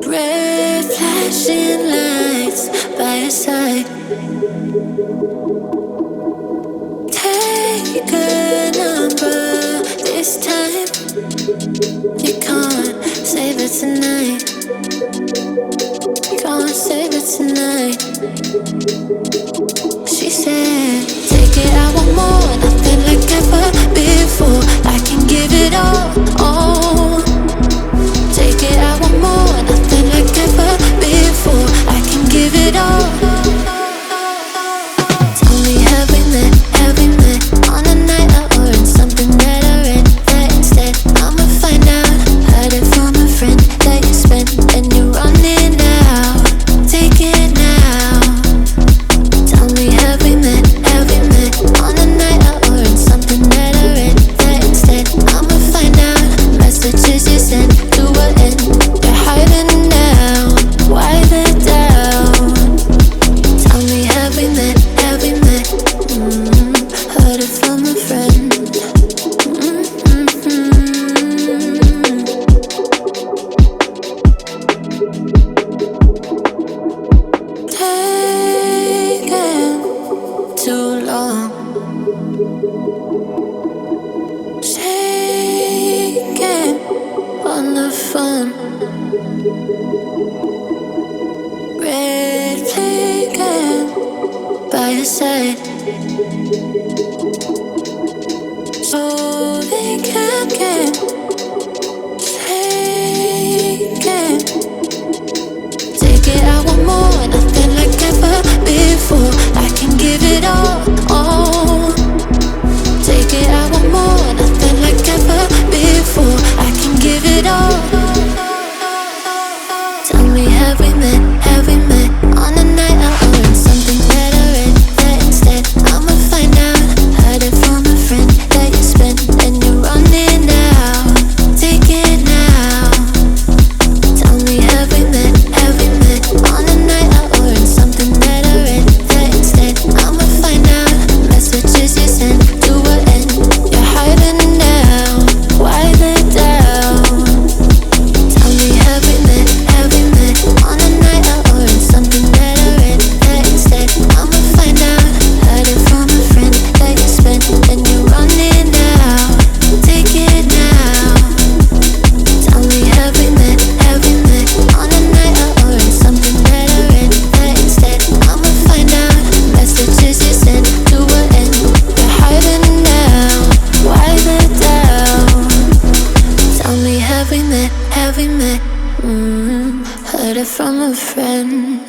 Red flashing lights by your side. Take a number this time. You can't save it tonight. Can't save it tonight. She said, take it, I want more. Nothing like ever before. I can give it all. Take it, I want more. Nothing like ever before. I can give it all. Tell me, have we met? Have we met on a night out or in something that I read? That instead, I'ma find out. Heard it from a friend that you spent and you're running out. Take it now. Tell me, have we met? Have we met on a night out or in something that I read? That instead, I'ma find out. Messages you sent to an end. You're hiding now. Why the doubt? Tell me, have we met? Have we met? Heard it from a friend. Taking too long. Shaking on the phone. Red flagging by your side. So they can't get taken. Take it, I want more. Nothing like ever before. I can give it all. Take it, I want more. Nothing like ever before. I can give it all. Tell me, have we met? Have we met on a night out or in something that I read? That instead, I'ma find out. Heard it from a friend that you spent and you're running out. Take it now. Tell me, have we met? Have we met on a night out or in something that I read? That instead, I'ma find out. Messages you sent to an end. You're hiding now. Why the doubt? Tell me, have we met? Have we met on a night out or in something that I read? That instead, I'ma find out. Heard it from a friend that you spent and you're running out. Take it now. Tell me, have we met? Have we met on a night out or in something that I read? That instead, I'ma find out. Messages you sent to an end. You're hiding now. Why the doubt? Tell me, have we met? Have we met? Heard it from a friend.